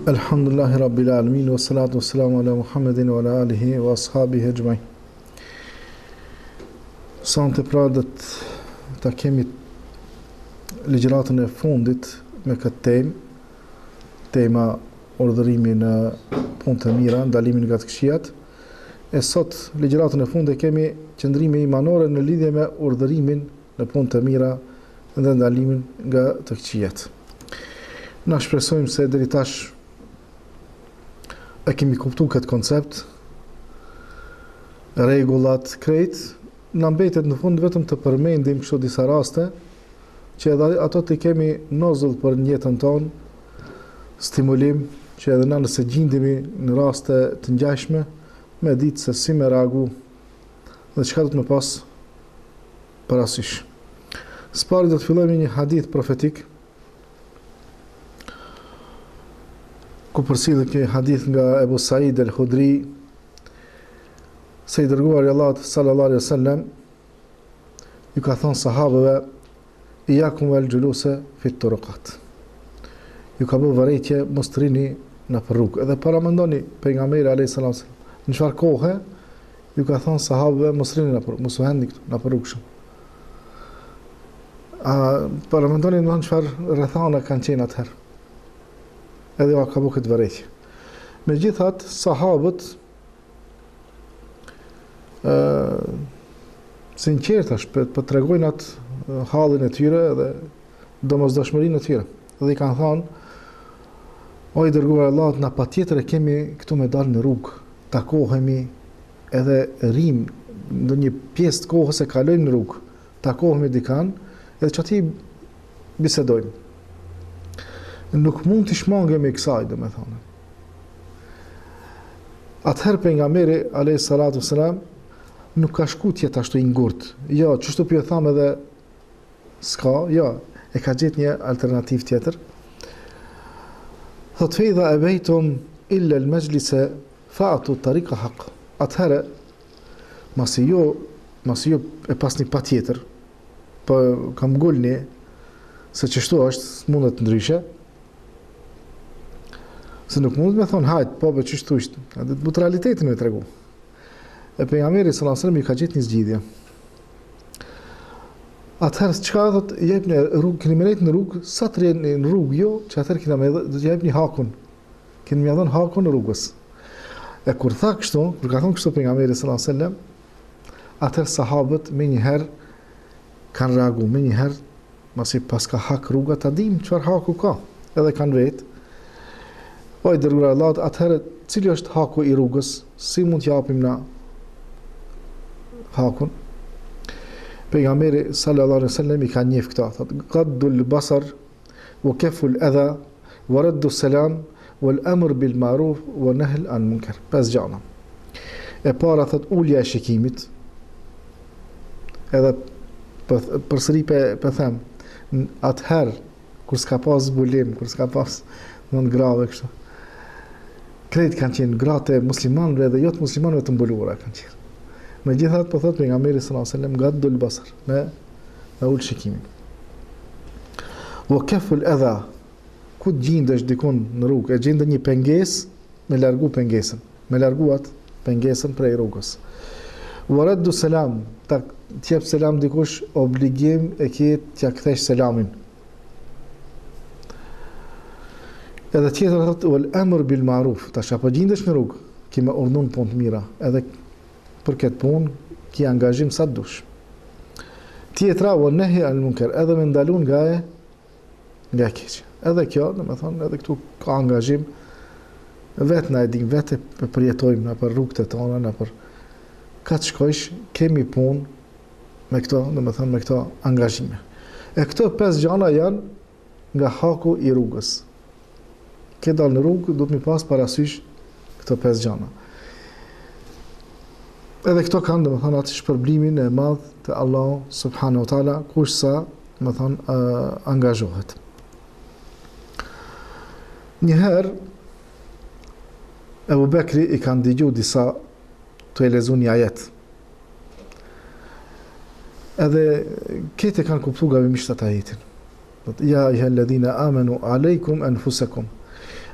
Alhamdulillahi Rabbil Alamin, wa salatu wa salamu ala Muhammedin wa ala alihi wa ashabihi ajma'in. Sonte pra do ta kemi ligjëratën e fundit me këtë tema urdhërimi në punë të mira, ndalimin nga të këqijat. E sot ligjëratën e fundit kemi qëndrime imanore në lidhje me urdhërimin në punë të mira dhe ndalimin nga të këqijat. Na shpresojmë se deri tash e kemi kuptuar këtë koncept, rregullat krejt, na mbetet në fund vetëm të përmendim kështu disa raste që edhe ato të kemi nozull për jetën tonë, stimulim që edhe na nëse gjindemi në raste të ngjashme, me ditë se si me reagu dhe çka do të më pas parasysh. Së pari do të fillojmë me një hadith profetik, ku përsillet një hadith nga Ebu Said el-Khudri, se i dërguari Allahut sallallahu alaihi wasallam ju ka thënë sahabëve: "Iyakum wal juluse fi turuqat." Ju ka bërë vërejtje mos të rini në rrugë. Edhe para mendoni pejgamberi alayhis salam në çfarë kohe ju ka thënë sahabëve mos rini në rrugë, mos u hendi në rrugë. Para mendoni në çfarë rrethana kanë qenë atëherë. Edhe ja ka bërë këtë vërejtje. Megjithatë, sahabët sinqertash po tregojnë atë hallin e tyre dhe domosdoshmërinë e tyre. Dhe i kanë thënë: "O i dërguar Allahut, na patjetër e kemi këtu me dalë në rrugë, takohemi edhe rrim ndonjë pjesë të kohës e kalojmë në rrugë, takohemi dikan edhe çati bisedojmë. Nuk mund të shmangemi kësaj, domethënë." Atëherë pejgamberi alayhis salatu wassalam nuk ka shku tjetë ashtu i ngurt. Jo, çështu po e tham edhe s'ka, jo, e ka gjetë një alternativë tjetër. Thot: "Fa e bejtum illa al-majlisa fa'atu tariqa haq." Atëherë, masi jo e pasni patjetër, po kam ngulni se çështu është, mundet ndryshe. Se nuk mund me thonë hajt, po çështu është. Atë but realitetin me tregu. E pejgamberi sallallahu alajhi wasallam i ka gjetë një zgjidhje. Atëherë çka thot, jepni rrugë, keni merret në rrugë, sa të rreni në rrugë, jo, që atëherë kena me do të jepni hakun. Keni më dhënë hakun në rrugës. E kur tha kështu, kur ka thonë kështu pejgamberi sallallahu alajhi wasallam, atëherë sahabët me një herë kanë reaguar, me një herë, masi pas ka hak rruga, ta dim çfarë haku ka, edhe kanë vetë. O i dërguar Allahut, atëherë cili është haku i rrugës? Si mund të japim na hakun? Pejgamberi sallallahu alaihi wasallam i ka njeh këta, thotë: "Qaddul basar wa kaful adha wa raddu salam wal amr bil ma'ruf wa nahy an munkar." Pesë gjëra. E para thotë ulja e shikimit. Edhe përsëri pe them, atëherë kur s'ka pas zbulim, kur s'ka pas mund grave kështu. Krejt kanë qenë gratë muslimanëve dhe jo të muslimanëve të mbuluara kanë qenë. Megjithatë po thotë pejgamberi sallallahu alajhi wasallam gaddul basar, me ul shikimin. Wa kaful adha, ku gjendesh dikun në rrugë, e gjende një pengesë, me largu pengesën, me largu atë pengesën prej rrugës. Wa raddu salam, ta t'jep selam dikush, obligim e ke t'ja kthesh selamin. Edhe tjetër thotë wal amr bil ma'ruf, tash apo gjendesh në rrugë, ki më urdhon punë të mira, edhe për këtë punë ki angazhim sa dush. Tjetra wal nahy al munkar, edhe me ndalun nga keq. Edhe kjo, domethënë, edhe këtu ka angazhim, vetë na e dim, vetë e përjetojmë na për rrugët tona, na për ka të shkojsh, kemi punë me këto, domethënë me këto angazhime. E këto pesë gjëra janë nga haku i rrugës. Ke dalë në rrugë, do të mi pas parasysh këto pesë gjëra. Edhe këto kanë, domethënë, atë shpërblimin e madh të Allahu subhanahu wa taala, kush sa, domethënë, angazhohet. Njëherë Ebu Bekri i kanë dëgjuar disa të e lexuar një ajet. Edhe këtë kanë kuptuar gabimisht atë ajetin. Ja ayyuhalladhina amanu alaykum anfusakum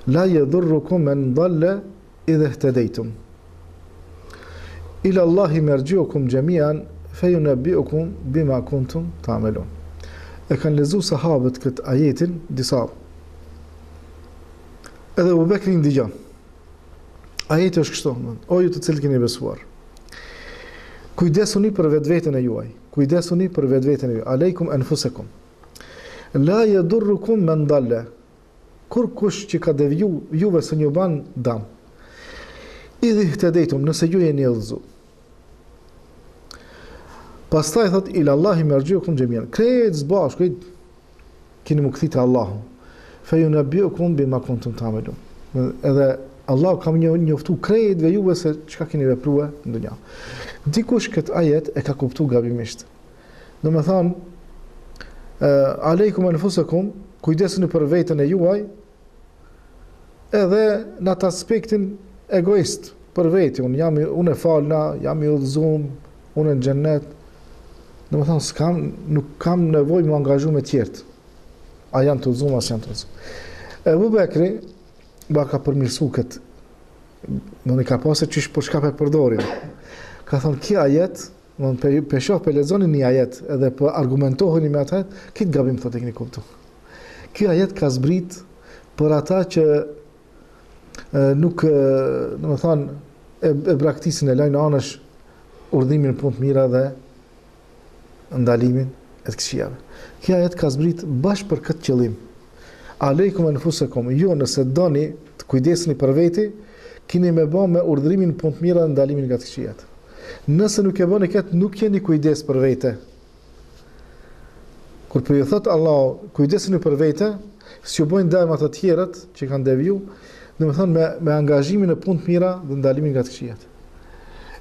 La yadurrukum man dalla idha ihtadaytum. Ila Allahi marji'ukum jami'an fayunabbi'ukum bima kuntum ta'malun. E kanë lezu sahabët këtë ajetin disa. Edhe Abu Bekri ndigjon. Ajeti është kështu, o ju të cilët keni besuar. Kujdesuni për vetveten e juaj. Kujdesuni për vetveten e juaj. Aleikum anfusakum. La yadurrukum man dalla. Kur kush që ka deviju juve së një ban dam. Idhi ihtadaytum, nëse ju jeni udhëzu. Pastaj thot ila Allahi marji'ukum jami'an. Krejt zbashku keni më kthit te Allahu. Fayunabbi'ukum bima kuntum ta'malun. Edhe Allah kam njoftu krejtve juve se çka keni vepruar në dunja. Dikush këtë ajet e ka kuptu gabimisht. Do me thonë, aleikum anfusakum, kujdesuni për veten e juaj, edhe në atë aspektin egoist, për veti, unë e falna, jam i udhëzuar, unë në xhennet. Do me thonë, nuk kam nevojë më angazhu me tjertë. A janë të udhëzuar, as janë të udhëzuar. Abu Bekri ba ka përmirësu këtë, në ka pasë që për shka për përdorin. Ka thonë, kia ajet, për shoh për lexoni një ajet, edhe për argumentoheni me atë ajet, këtë gabim të keni kuptu. Kia ajet ka zbrit për ata që nuk, në më thonë, e braktisin e lajnë anësh urdhimin punë të mira dhe ndalimin e të këqijave. Kia ajet ka zbrit bashkë për këtë qëllim. Aleikum anfusakum, jo nëse doni të kujdesni për veti, keni me bë me urdhrimin punë të mira dhe ndalimin nga të këqijat. Nëse nuk e bëni këtë, nuk keni kujdes për vete. Kur për ju thot Allah, kujdesni për vete, si ju bojnë dajma të tjerët që kanë deviju, dhe me thonë me angazhimin e punë të mira dhe ndalimin nga të këqijat.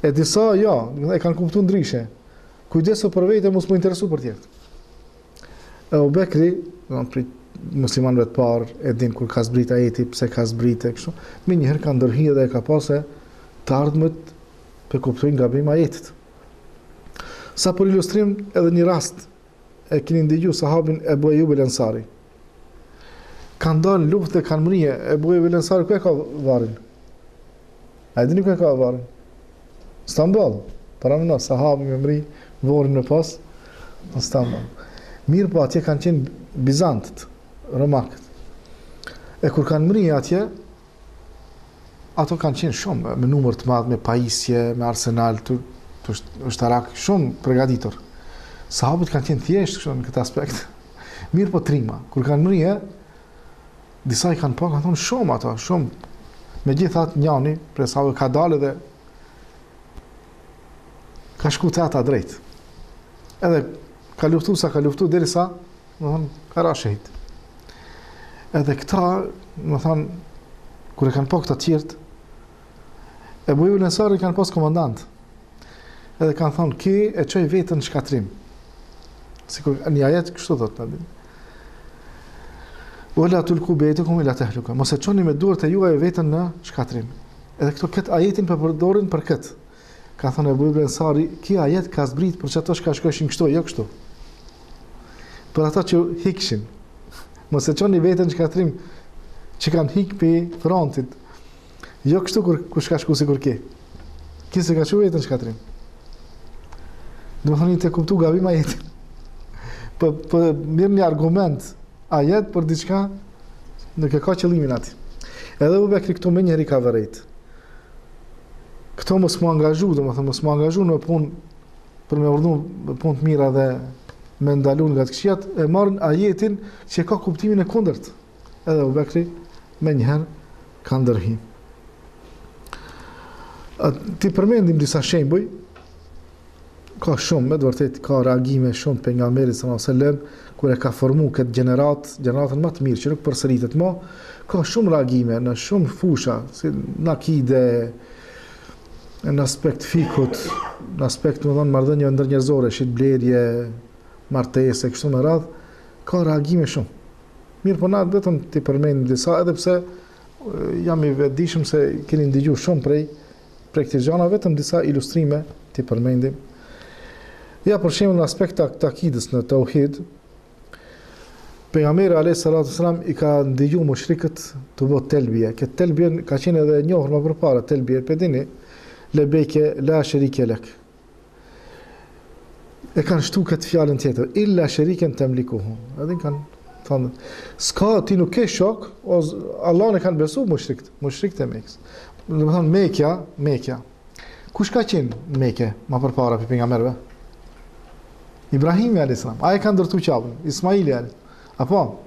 E disa, ja, e kanë kuptu ndryshe. Kujdesu për vete, mos më interesu për tjerët. Abu Bekri, muslimanëve të parë e din kur ka zbrit ajeti, pse ka zbrit e kështu, me njëherë ka ndërhyrë dhe e ka pasë të ardhmët për kuptojnë gabim ajetit. Sa për ilustrim edhe një rast e keni ndigju sahabin Ebu Ejub el Ensari. Kanë dalë luftë dhe kanë mrije, Ebu Ejub el Ensari ku e ka varin? A e dini ku e ka varin? Stambol, para mëna, sahabi me mri, vorin në pas, në Stambol. Mirë po atje kanë qenë Bizantët, Romakët. E kur kanë mrije atje, ato kanë qenë shumë, me numër të madh, me pajisje, me arsenal, të ushtarak, shumë përgatitur. Sahabët kanë qenë thjeshtë kështu në këtë aspekt. Mirë po trima. Kur kanë mrije, disa i kanë pa, kanë thonë shumë ato, shumë. Me gjithat njani, për sahabët ka dalë dhe ka shku të ata drejt. Edhe ka luftu sa ka luftu, derisa, më thonë, ka ra shehit. Edhe këta, më thonë, kur e kanë po këta tjertë, Ebu Ejub el Ensari kanë pas komandant. Edhe kanë thonë, ki e qoj vetën në shkatrim. Sikur një ajet kështu thot. Wala tulku bejtukum ila tahluka. Mos e çoni me duart e juaj vetën në shkatrim. Edhe këto këtë ajetin përdorin për këtë. Ka thonë Ebu Ejub el Ensari, ki ajet ka zbrit për çato që shkojshin kështu, jo kështu. Për ata që hikshin. Mos e çoni vetën në shkatrim që kanë hik për frontit. Jo kështu kur shka shku sikur ke. Ki se ka shku jetën shkatrim. Dhe më thoni të kuptu gabim a jetin. Për mirë një argument a jetë për diçka nuk e ka qëllimin ati. Edhe Abu Bekri këto me njëri ka vërejt. Këto mos më angazhu, dhe më thëmë mos më angazhu në punë për me urdu punë të mira dhe me ndalu nga të këshijat, e marrin a jetin që ka kuptimin e kundërt. Edhe Abu Bekri me njëherë ka ndërhi. Ti përmendim disa shembuj, ka shumë, me vërtet ka reagime shumë pejgamberit sallallahu alajhi wasallam kur e ka formu këtë gjeneratën më të mirë që nuk përsëritet më, ka shumë reagime në shumë fusha, si në akide, në aspekt fikut, në aspekt më thonë marrëdhënie ndërnjerëzore, shitblerje, martese, kështu me radhë, ka reagime shumë. Mirë po na vetëm ti përmendim disa, edhe pse jam i vetëdijshëm se keni ndigjuar shumë prej këtij gjana, vetëm disa ilustrime ti përmendim. Ja, për shembull në aspekt të akidës në tauhid, Pejgamberi alayhis salatu wasalam I ka ndëgju mushrikët të bëjnë telbije. Këtë telbije ka qenë edhe e njohur më përpara, telbije për dini, lebejke la sharike lak. E kanë shtu këtë fjalën tjetër, illa shariken tamlikuhu. Edhe kanë thënë, s'ka ti nuk ke shok, Allah e kanë besu mushrikët e Mekës. Do të thonë Mekja. Kush ka qenë Mekë më përpara për pejgamberëve? Ibrahimi alayhis salam. Ai ka ndërtu qabën, Ismaili alayhis. Apo,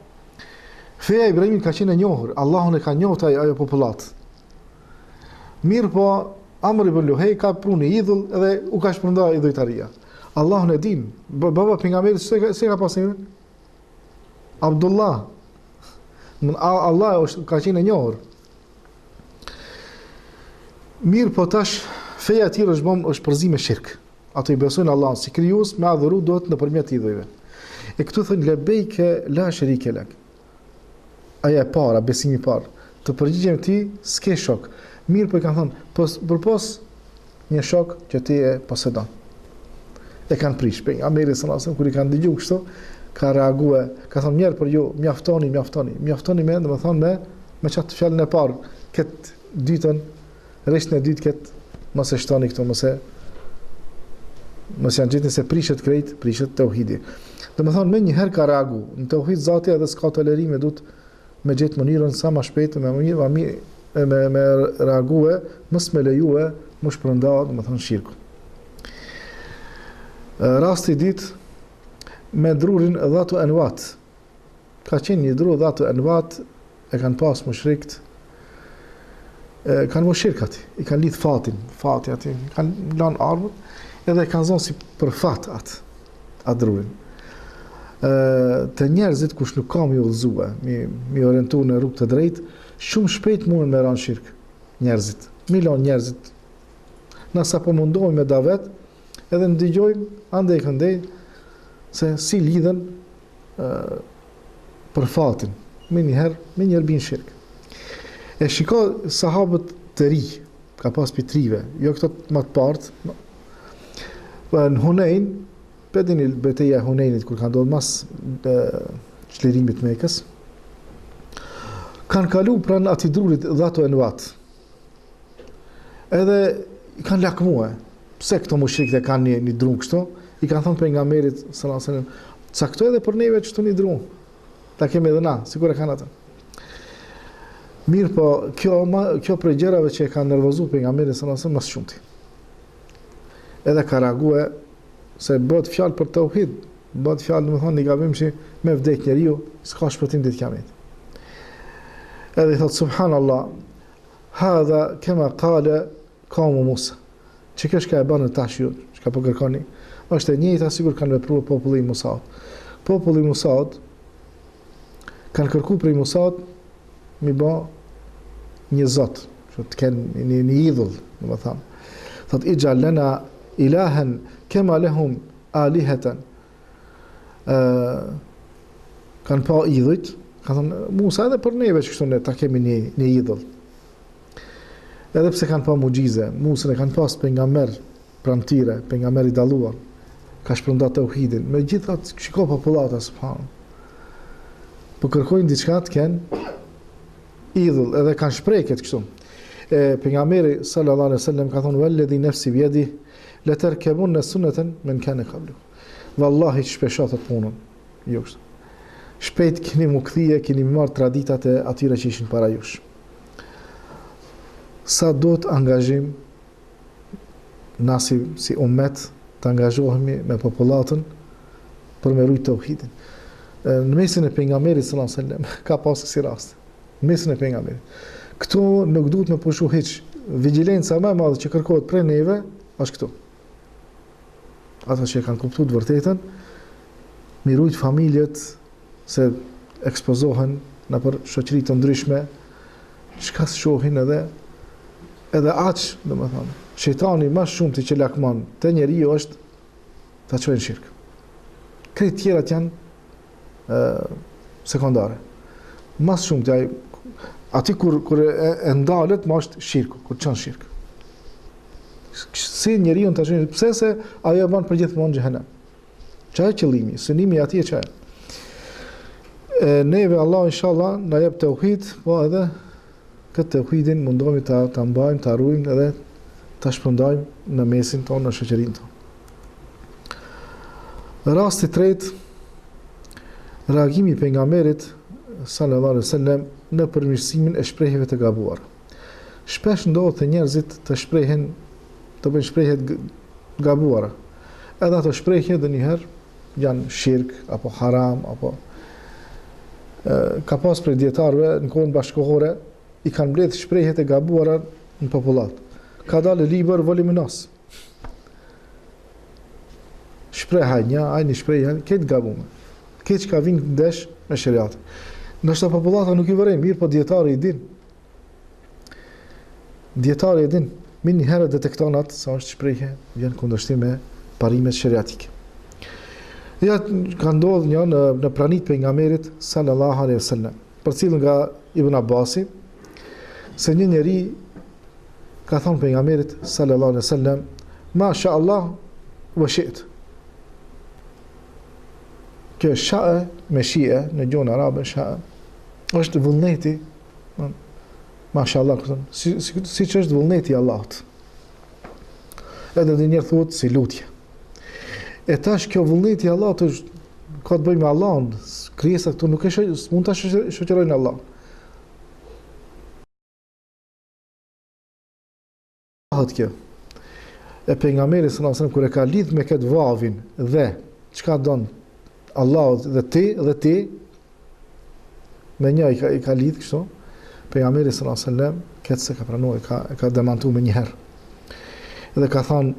feja Ibrahimit ka qenë e njohur, Allahun e ka njohur ajo popullat. Mirë po, Amr ibn Luhej ka prunë idhull edhe u ka shpërnda idhujtaria. Allahun e din, baba pejgamberit se ka pasur Abdullah. Allah ka qenë e njohur. Mirë po tash, feja e tij është përzim me shirk. Ato I besojnë Allahun si krijues, me adhuru do të nëpërmjet idhujve. E këtu thënë lebejke la sharike lak. Aja e para, besimi I parë. Të përgjigjem ti, s'ke shok. Mirë po I kanë thënë, përpos një shok që ti e posedon. E kanë prish. Pejgamberi sallallahu alajhi wasallam kur I kanë dëgjuar kështu, ka reaguar, ka thënë mirë për ju, mjaftoni me, domethënë me çat fjalën e parë, këtë ditën, rreshtën e dytë këtë mos e shtoni këtu, mos janë gjithë se prishet tauhidi. Domethënë me një herë ka reagu, në tauhid Zati edhe s'ka tolerime, duhet me gjetë mënyrën sa më shpejt me reague, mos me lejue, mos shpërnda, domethënë shirku. Rasti ditë me drurin Dhatu Anwat. Ka qenë një dru Dhatu Anwat, e kanë pas mushrikët, kanë bërë shirk ati, I kanë lidh fati ati, kanë lanë armët, edhe kanë zonë si për fat atë drurin. Të njerëzit kush nuk ka mi udhëzue, mi orientu në rrugë të drejtë, shumë shpejt mundën me ranë shirk njerëzit. Milon njerëzit. Nësa po mundohemi me davet, edhe ndigjojmë andej këndej se si lidhen për fatin. Me njëherë bin shirk. E shiko sahabët të ri, ka pas për trive, jo këto më të partë, në Hunain, për dini betejë e Hunenit, kur ka ndodhur mas çlirimit Mekës, kanë kalu pranë atij drurit Dhatu Anwat. Edhe I kanë lakmue. Pse këto mushrikët e kanë një drum kështu? I kanë thënë pejgamberit sallallahu alajhi wasallam, caktoj edhe për neve çto një drum. Ta kemi edhe na, sigur e kanë atë. Mirë po, kjo prej gjërave që e kanë nervozuar pejgamberin sallallahu alajhi wasallam mas shumti. Edhe ka reague se bëhet fjalë për tauhid, bëhet fjalë domethënë një gabim që me vdek njeriu, s'ka shpëtim ditë kiamet. Edhe I thot subhanallah, hadha kama qala qawmu Musa. Çka ka e bënë tash ju, çka po kërkoni, është e njëjta sikur kanë vepruar populli I Musaut. Populli I Musaut kanë kërkuar prej Musaut mi bë një zot, që të kenë një idhull, domethënë. Thot ij'al lana ilahen kema lehum alihatan. Kanë pa idhujt, kanë thënë Musa edhe për neve që kështu ne ta kemi një idhull. Edhe pse kanë pa muxhize, Musa e kanë pas pejgamber pranëtire, pejgamber I dalluar, ka shpërndat tauhidin. Megjithatë shiko popullata subhanallahu. Po kërkojnë diçka të kenë idhull, edhe kanë shpreh këtë kështu. Pejgamberi sallallahu alaihi wasallam ka thonë walladhi nafsi biyadi la tarkabunna sunnatan man kana qablu. Wallahi shpeshat atë punën. Jo kështu. Shpejt keni mu kthie, keni marrë traditat e atyre që ishin para jush. Sa do të angazhim na si ummet të angazhohemi me popullatën për me rujtë tauhidin. Në mesin e pejgamberit sallallahu alaihi wasallam ka pasur si rast. Në mesin e pejgamberit. Këtu nuk duhet me pushu hiç. Vigjilenca më e madhe që kërkohet prej neve është këtu. Ata që kanë kuptuar të vërtetën, mirujt familjet se ekspozohen në për shoqëri të ndryshme, çka shohin edhe aq, domethënë, shejtani më shumë ti që lakmon te njeriu është ta çojë në shirk. Këto tjerat janë sekondare. Më shumë ti aty kur e ndalet më është shirku, kur çon shirk. Si njeriu ta çojë, pse se ajo bën përgjithmonë xhenem. Çfarë qëllimi? Synimi atij e çaj. Neve Allah inshallah na jep të uhid, po edhe këtë të uhidin mundohemi ta mbajmë, ta ruajmë edhe ta shpërndajmë në mesin tonë, në shoqërinë tonë. Rasti i tretë, reagimi i pejgamberit sallallahu alaihi wasallam në përmirësimin e shprehjeve të gabuara. Shpesh ndodhet të njerëzit të shprehen, të bëjnë shprehje të gabuara. Edhe ato shprehje ndonjëherë janë shirk apo haram apo ka pas për dietarëve në kohën bashkëkohore i kanë mbledh shprehjet e gabuara në popullat. Ka dalë libër voluminos. Shpreha një, ajni shpreha, këtë gabume. Këtë që ka vinë ndesh me shariatin. Ndoshta popullata nuk i vërej mirë, po dietarë i din. Dietarë i din, më një herë detekton atë sa është shprehje, vjen kundërshtim me parimet shariatike. Ja ka ndodhur një në pranit pejgamberit sallallahu alaihi wasallam, për cilën nga Ibn Abbasi, se një njeri ka thonë pejgamberit sallallahu alaihi wasallam, "Masha Allah wa shi't." Kjo shaë me shie në gjuhën arabe, shaë është vullneti, Masha Allah, si që është vullneti i Allahut. Edhe dhe njerë thuhet si lutje. E tash kjo vullneti i Allahut është ka të bëjë me Allahun, krijesa këtu nuk mund ta shoqërojnë Allah. Kjo. E pejgamberi sallallahu alajhi wasallam kur e ka lidh me këtë vavin dhe çka don Allahu dhe ti me një i ka lidh kështu, pejgamberi sallallahu alajhi wasallam këtë se ka pranuar, e ka demantuar më një herë. Dhe ka thënë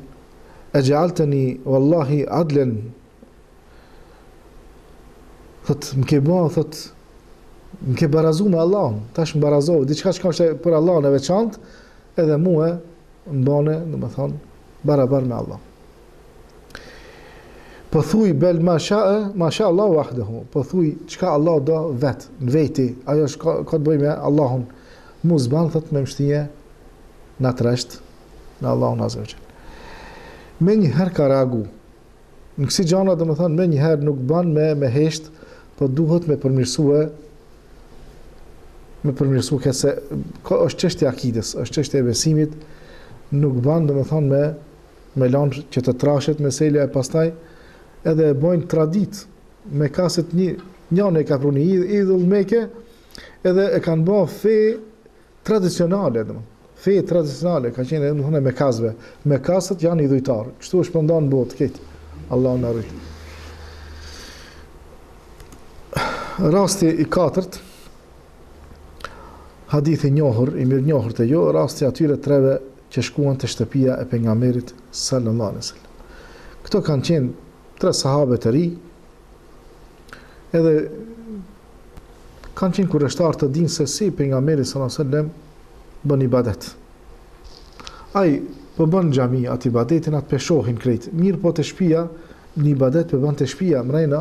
e gjalteni wallahi adlen, thot më ke bërë, thot më ke barazu me Allahun, tash më barazohu, diçka që është për Allahun e veçantë, edhe mua më bane, dhe më thonë, barabar me Allah. Po thuj bel ma sha Allah wahdehu, po thuj çka Allah do vetë, në veti, ajo është ka të bëj me Allahun, mu zban, thot me mështije në të reshtë, në Allahun azza wa jall. Me njëherë ka reagu. Në kësi gjana dhe më thonë, me njëherë nuk ban me heshtë, po duhet me përmirësue këse, është çështja e akides, është çështja e besimit, nuk ban dhe më thonë me lanë që të trashet me selja e pastaj, edhe e bojnë tradit, me kaset njënë e ka pruni idhull meke, edhe e kanë bo fe tradicionale, fe tradicionale, ka qenë edhe më thonë me kasve. Me kaset janë idhujtarë. Kështu është përndanë në botë, këtë. Allah në arrit. Rasti i katërt, hadithi njohër, i mirë njohër të jo, rasti atyre treve që shkuan të shtëpia e pejgamberit sallallahu alaihi wasallam. Këto kanë qenë 3 sahabe të ri, edhe kanë qenë kurështarë të dinë se si pejgamberi sallallahu alaihi wasallam bën ibadet. Ai po bën xhami atë ibadetin atë peshohin krejt. Mirë po të shtëpia, në ibadet po bën të shtëpia mrena,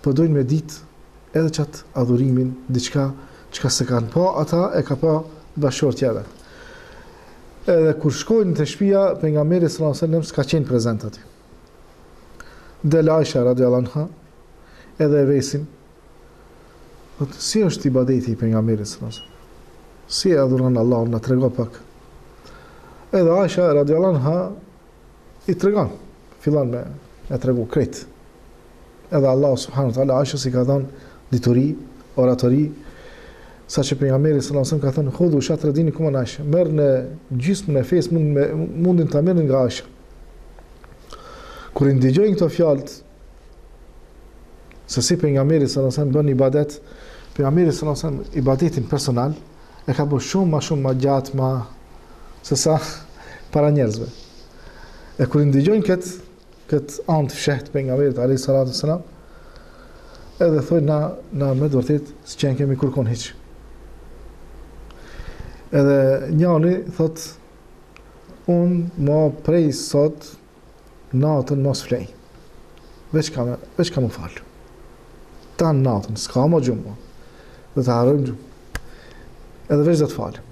po dojnë me ditë edhe çat adhurimin, diçka çka se kanë pa, ata e ka pa dashurtjeve. Edhe kur shkojnë të shtëpia, pejgamberi sallallahu alaihi wasallam s'ka qenë prezant aty. Del Aisha radhiyallahu anha, edhe e vesin. Si është ibadeti i pejgamberit sallallahu alaihi wasallam? Si e adhuron Allahun, na trego pak. Edhe Aisha radhiyallahu anha i tregon, fillon me e tregu krejt. Edhe Allah subhanahu wa taala Aisha si ka dhënë dituri, oratori, sa që pejgamberi sallallahu alaihi wasallam ka thënë khudhu shatra dinikum an Aisha, merr në gjysmën e fesë mundin ta merrin nga Aisha. Kur i ndigjojnë këto fjalë se si pejgamberi sallallahu alaihi wasallam bën ibadet, pejgamberi sallallahu alaihi wasallam ibadetin personal e ka bërë shumë më gjatë se sa para njerëzve. E kur i ndigjojnë këtë anë të fshehtë pejgamberit alayhi salatu wasalam, edhe thonë na me vërtet s'qen kemi kurkon hiç. Edhe njëri thot unë më prej sot natën mos flej. Veç ka më falë. Ta natën, s'ka më gjumë. Dhe të harëm gjumë. Edhe veç dhe të falë.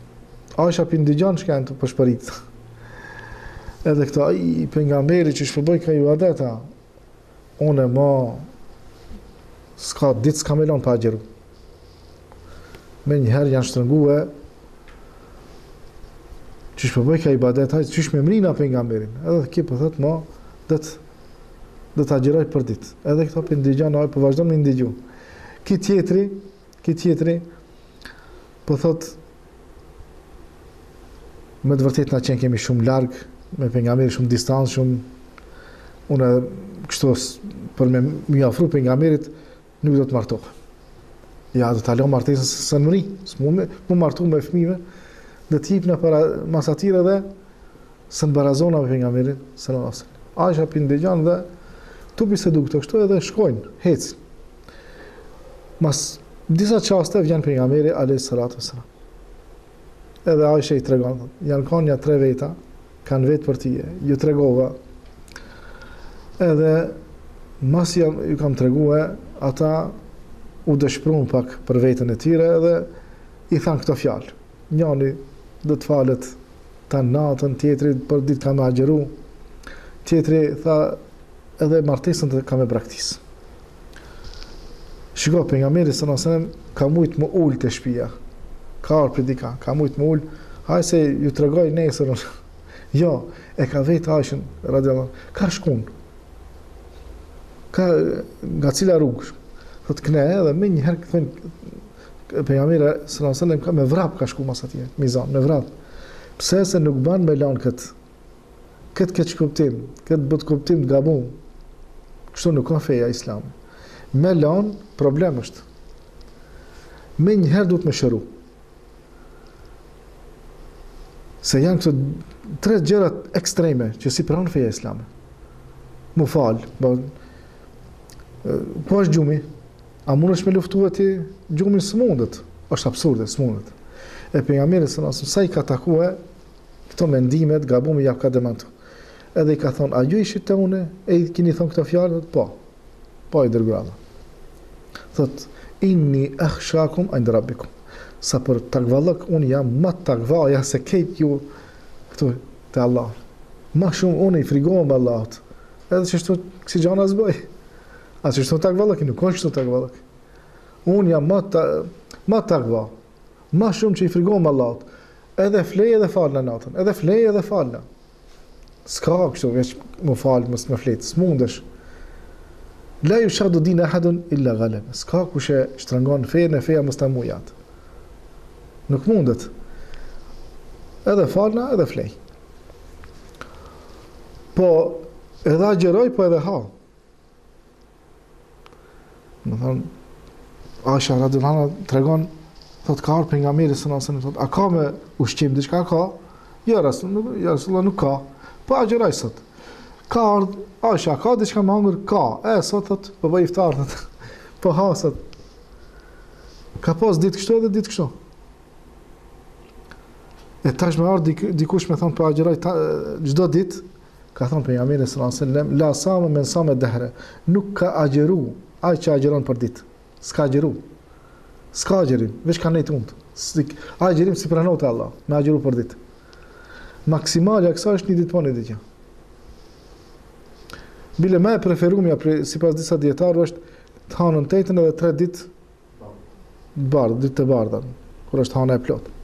Aisha për ndigjan shkenë të përshpërit. Edhe këta i pejgamberi që shpërboj ka ju adeta, unë ma s'ka ditë s'ka me lanë pa agjeru. Me njëherë janë shtrëngue, qysh përbëj ka ibadet, hajtë qysh me mrina pejgamberin. Edhe ki për thëtë ma, dhe të agjeroj për ditë. Edhe këta për ndigjan, aj për vazhdo me ndigju. Ki tjetri, për thëtë, me të vërtet na qenë kemi shumë largë, me pejgamberin shumë distancë, shumë unë kështu për me më ofru pejgamberit nuk do të martohem. Ja, do të alo martesën së në mëri, s'mu martu me fëmijëve, dhe t'jipna para masatire dhe së në barazona me pejgamberin sallallahu alaihi wasallam. Aisha pin dëgjan dhe tu bisedu këto kështu edhe shkojnë, hecin. Mas disa qaste vjen pejgamberi alayhi salatu wasallam. Edhe Aisha i tregon, janë kanë ja 3 veta, kanë vetë për tije, ju tregova. Edhe mas ju kam tregue, ata u dëshpërun pak për vetën e tyre edhe i thanë këto fjalë. Njani do të falet ta natën, tjetri për ditë ka me agjeru, tjetri tha edhe martesën të ka me braktis. Shiko, pejgamberi sallallahu alaihi wasallam ka mujt më ul të shtëpia. Ka arë për dika, ka mujt më ul, haj se ju tregoj nesër. Jo, e ka vetë Aishën radiallahu, ka shkun. Ka nga cila rrugë. Thot këne edhe me njëherë këthojnë pejgamberi sallallahu alaihi wasallam ka me vrap ka shku mas atje, mizan, me vrap. Pse se nuk ban me lanë këtë kuptim, këtë bët kuptim të gabum. Kështu nuk ka feja islami. Me lanë, problem është. Me njëherë duhet me shëru. Se janë këto 3 gjërat ekstreme që si pranë feja islame. Mu falë, po është gjumi, a mund është me luftu e ti gjumin së mundet, është absurde, së mundet. E pejgamberi sallallahu alaihi wasallam sa i ka takue, këto mendimet, gabumi ja ka demantu. Edhe i ka thonë, a ju ishit të une, e i kini thonë këto fjallë, po i dërgrada. Thot, inni akhshakum inda rabbikum. Sa për takvallëk, unë jam më takvaja se kejt ju këtu të Allah. Ma shumë unë i frigohem Allahut. Edhe që shtu kësi gjana zbëj. A që shtu takvallëk, nuk është shtu takvallëk. Unë jam më takva. Ma shumë që i frigohem Allahut. Edhe flej edhe falna natën. Edhe flej edhe falna. S'ka kështu, veç më falë, më fletë. S'mundesh. La ju shadu din ahadun illa ghalem. S'ka kushe shtrangon fejën e feja më mujat. Nuk mundet. Edhe falna, edhe flej. Po, edhe agjeroj, po edhe ha. Më thonë, Aisha radhiyallahu anha tregon, thot ka ardhur pejgamberi sallallahu alaihi wasallam, thot, a ka me ushqim diçka ka? Jo, Rasulullah nuk ka. Po agjeroj sot. Ka ardhur, Aisha, ka diçka me hangër? Ka. Sot thot, po bëj iftar thot. Po ha sot. Ka pas ditë kështu edhe ditë kështu. E tash me ardhë dikush me thonë për agjeraj gjdo dit, ka thonë për pejgamberi sallallahu alaihi wasallam, la sama men sama dehre, nuk ka agjeru, aj që agjeron për dit, s'ka agjeru, s'ka agjerim, veç ka nejtë undë, agjerim si pranote Allah, me agjeru për dit. Maksimalja kësa është një dit po një ditja. Bile me preferumja, si pas disa djetarë, është të hanën të jetën edhe 3 dit bardë, ditë të bardë, kur është hanë e plotë.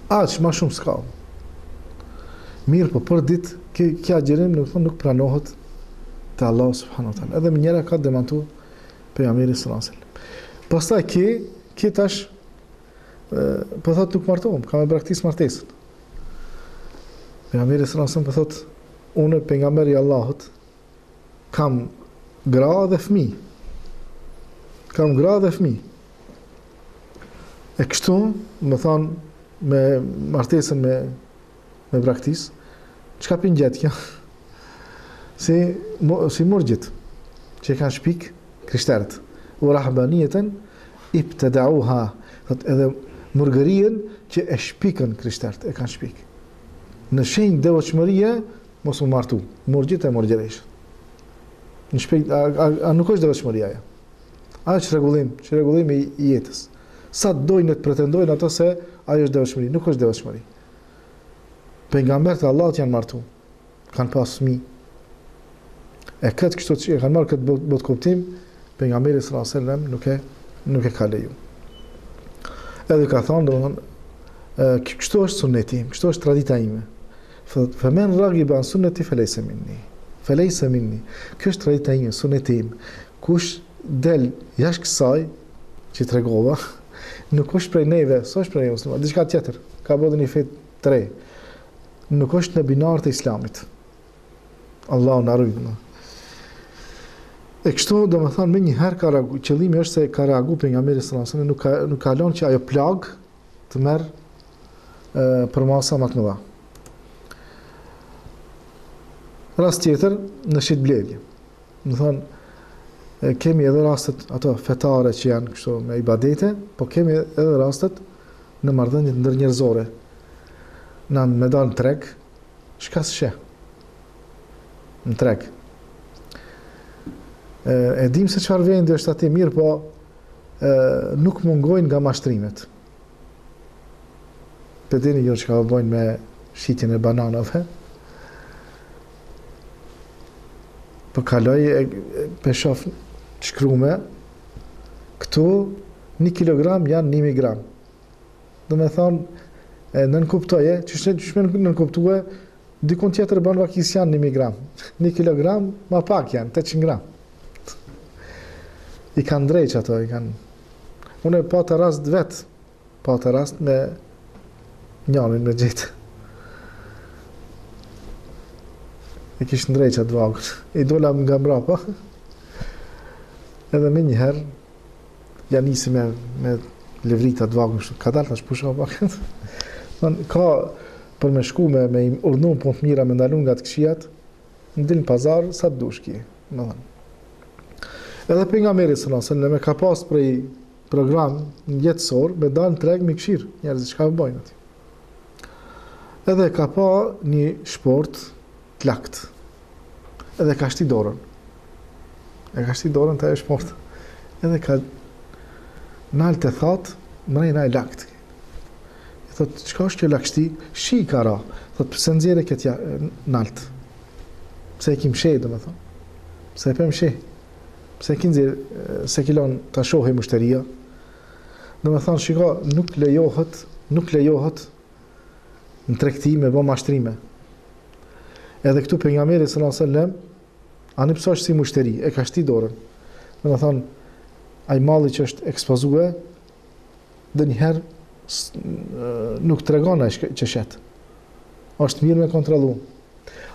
Aq, ma shumë s'ka. Mirë, po për ditë, kja gjerim nuk pranohet të Allah subhanahu wa ta'ala. Edhe më njëra ka demantu pejgamberi sallallahu alaihi wasallam. Pastaj ki tash po thot nuk martohem, kam e braktis martesën. Pejgamberi sallallahu alaihi wasallam po thot, unë pejgamberi i Allahut kam gra dhe fëmijë. Kam gra dhe fëmijë. E kështu, më thonë, me martesën me braktis, çka pin gjetë kjo? Si murgjit, që e kanë shpik krishterët. U rahbaniyeten ibtada'uha, edhe murgërien që e shpikën krishterët, e kanë shpik. Në shenjë devotshmërie mos u martu, murgjit e murgjeresh. Në shpik, a nuk është devotshmëria ja. A është rregullim i jetës. Sa dojnë të pretendojnë ato se ajo është devotshmëri, nuk është devotshmëri. Pejgamberët e Allahut janë martu, kanë pas fëmijë. E këtë kështu që e kanë marrë këtë botë kuptim, pejgamberi sallallahu alaihi wasallam nuk e ka leju. Edhe ka thonë, domethënë, kështu është sunneti im, kështu është tradita ime. Femen ragiba an sunneti felejse minni. Felejse minni. Kjo është tradita ime, sunneti im. Kush del jashtë kësaj që tregova, nuk është prej neve, s'është prej muslimanëve, diçka tjetër. Ka bodhën një fet të re. Nuk është në binarët e islamit. Allahu na ruaj. E kështu do më thonë, me njëherë ka reagu, qëllimi është se ka reagu pejgamberi sallallahu alaihi wasallam, nuk ka lënë që ajo plag të merë për masa më të mëdha. Rast tjetër, në shitblerje. Më thonë, kemi edhe rastet ato fetare që janë kështu me ibadete, po kemi edhe rastet në marrëdhëniet ndërnjerëzore. Na me dalë në treg, shka s'she. Në treg. E dim se çfarë vendi është aty mirë, po nuk mungojnë nga mashtrimet. Për dini jo që ka bëjnë me shitjen e bananave. Për kaloj për shof shkrume, këtu 1 kilogram janë 1 migram. Do me thonë, nën kuptoje, që nën kuptue, dikun tjetër banë vakis janë 1 migram. 1 kilogram, ma pak janë, 800 gram. I kanë drejq ato, i kanë... Unë e pa të rast vetë, pa të rast me njanin me gjitë. E kishë ndrejq atë vagër. I dola nga mrapa. Edhe me njëherë, janë nisi me levrit atë vagër. Ka dalë të shpusha pakët. Ka për me shku me urnu punë të mira, me ndalun nga të këshijat, në dilë në pazar, sa të dush ki. Edhe pejgamberi sallallahu alaihi wasallam ka pas prej program në jetësor, me dalë në treg me këshirë, njerëzit çka bëjnë aty. Edhe ka pa një shport të lakt. Edhe ka shti dorën. E ka shti dorën të ajo shport. Edhe ka nalë të thatë, mërej na e lakt. E thot, çka është kjo lakshti? Shi ka ra. Thot, pëse nëzire këtë naltë? Pse e kim shej, dhe me thonë? Pse e pem shej? Pse e kim nëzire, se kilon të shohe mushteria? Dhe me thonë, shiko, nuk lejohet në tregti me bë mashtrime. Edhe këtu pejgamberi sallallahu alaihi wasallam ani pse është si mushteri, e ka shti dorën. Do të thonë, ai malli që është ekspozue, ndonjëherë nuk tregon ai që shet. Është mirë me kontrollu.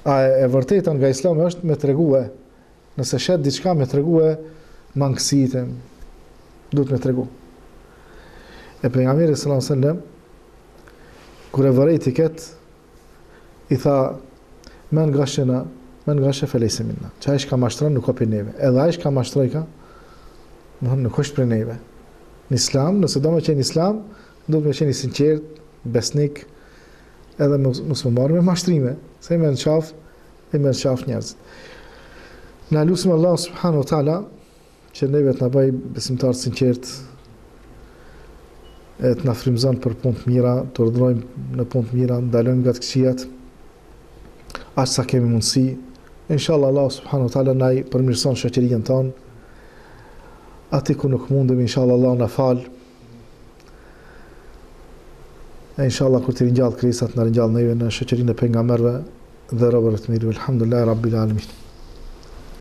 A e vërteta nga Islami është me tregue. Nëse shet diçka me tregue mangësitë, duhet me tregu. E pejgamberi sallallahu alaihi wasallam kur e vërejt i ketë, i tha, men gashe felejse minna. Që a ishka mashtron nuk ka për neve. Edhe a ishka mashtroj ka, nuk është për neve. Në islam, nëse do me qenë islam, do me qenë i sinqert, besnik, edhe mos më marrë me mashtrime, se i me në qaf njerëzit. Në lusim Allah subhanahu wa ta'ala, që neve të në bëj besimtarë sinqert, e të na frymëzon për punë të mira, të urdhërojmë në punë të mira, ndalojmë nga të këqijat, aq sa kemi mundësi. Inshallah Allah subhanahu wa taala na i përmirëson shoqërinë tonë. Aty ku nuk mundemi, inshallah Allah na fal. E inshallah kur të ringjall krisat, na ringjall neve në shoqërinë e pejgamberëve dhe robërve të mirë. Elhamdulillahi rabbil alamin.